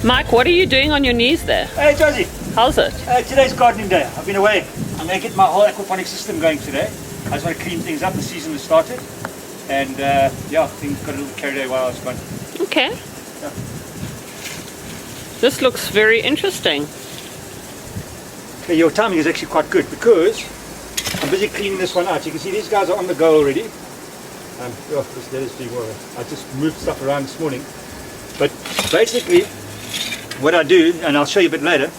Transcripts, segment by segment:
Mike, what are you doing on your knees there? Hey Josie, How's it? today's gardening day. I've been away. I'm going to get my whole aquaponics system going today. I just want to clean things up. The season has started. And yeah, things got a little carried away while I was gone. Okay. Yeah. This looks very interesting. Okay, your timing is actually quite good because I'm busy cleaning this one out. You can see these guys are on the go already. This lettuce being water. I just moved stuff around this morning. But basically, what I do, and I'll show you a bit later,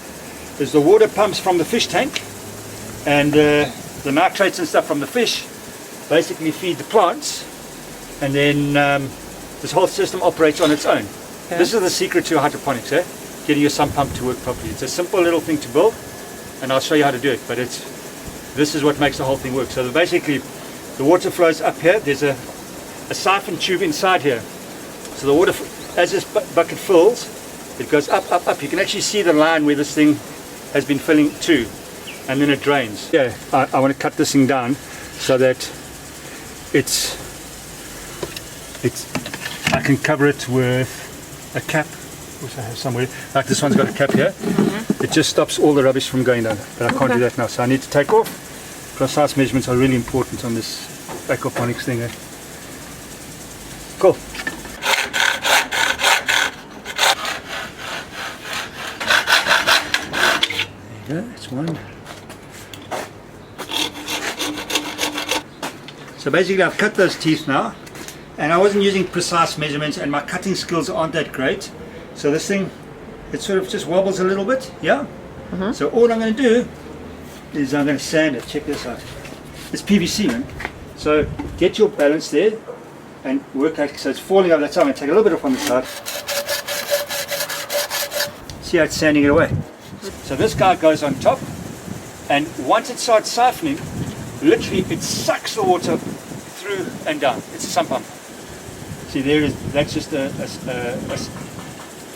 is the water pumps from the fish tank and the nitrates and stuff from the fish basically feed the plants, and then this whole system operates on its own. Okay. This is the secret to hydroponics, getting your sump pump to work properly. It's a simple little thing to build, and I'll show you how to do it, but this is what makes the whole thing work. So basically the water flows up here. There's a siphon tube inside here, so the water, as this bucket fills, it goes up, up, up. You can actually see the line where this thing has been filling to, and then it drains. Yeah, I want to cut this thing down so that I can cover it with a cap, which I have somewhere. Like this one's got a cap here. Mm-hmm. It just stops all the rubbish from going down, but I can't do that now, so I need to take off. Precise measurements are really important on this aquaponics thing. Cool. There you go, that's one. So basically I've cut those teeth now, and I wasn't using precise measurements, and my cutting skills aren't that great. So this thing, it sort of just wobbles a little bit, yeah? Mm-hmm. So all I'm going to do is I'm going to sand it. Check this out. It's PVC, man. So get your balance there and work out, so it's falling over that side. I'm going to take a little bit off on the side. See how it's sanding it away. So this guy goes on top, and once it starts siphoning, literally it sucks the water through and down. It's a sump pump. See, there it is. That's just a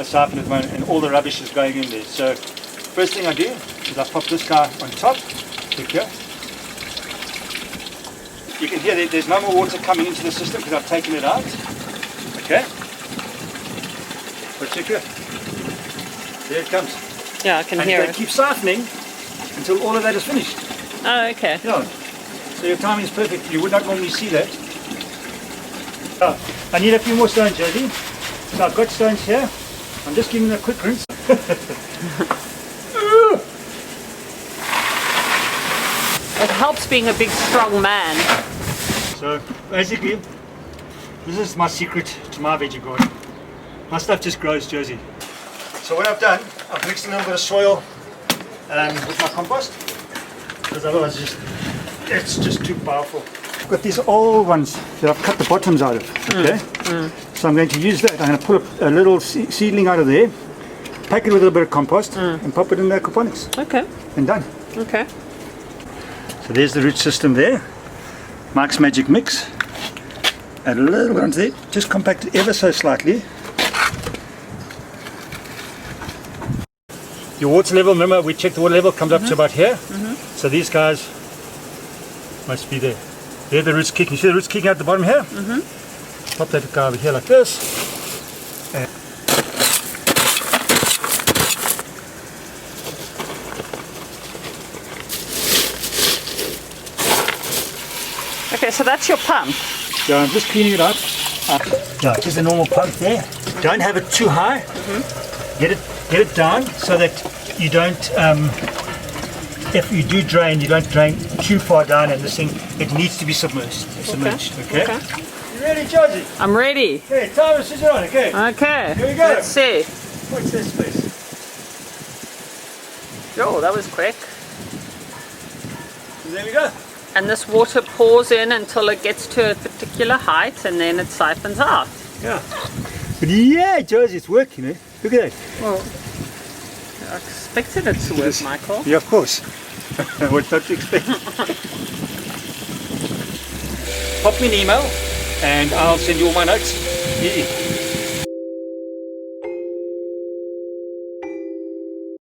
siphon at the moment, and all the rubbish is going in there. So first thing I do is I pop this guy on top. Look here. You can hear that there's no more water coming into the system because I've taken it out. Okay. But check here. There it comes. Yeah, I can hear it. And keep siphoning until all of that is finished. Oh, okay. Yeah. So your timing is perfect. You would not normally see that. Oh, I need a few more stones, Josie. So I've got stones here. I'm just giving them a quick rinse. It helps being a big, strong man. So basically, this is my secret to my veggie garden. My stuff just grows, Josie. So what I've done, I've mixed a little bit of soil with my compost, because otherwise it's just too powerful. I've got these old ones that I've cut the bottoms out of. Okay, so I'm going to use that. I'm going to pull a little seedling out of there, pack it with a little bit of compost, and pop it in the aquaponics. Okay. And done. Okay. So there's the root system there. Mike's Magic Mix. Add a little bit onto there. Just compact it ever so slightly. Your water level, remember we checked the water level, comes up to about here. So these guys must be there. There the roots kicking. You see the roots kicking out the bottom here? Pop that guy over here like this. And Okay, so that's your pump. yeah, I'm just cleaning it out. Yeah, just a normal pump there. Don't have it too high. Get it down so that you don't, if you do drain, you don't drain too far down, and this thing, it needs to be submerged. Okay? You ready, Josie? I'm ready. Okay, timer, scissors on, okay? Okay. Here we go. Let's see. Watch this, please. Oh, that was quick. And there we go. And this water pours in until it gets to a particular height, and then it siphons out. Yeah. But yeah, Josie, it's working, eh? Look at that. Well, I expected it to work, Michael. Yeah, of course. What not to expect? Pop me an email and I'll send you all my notes. Easy.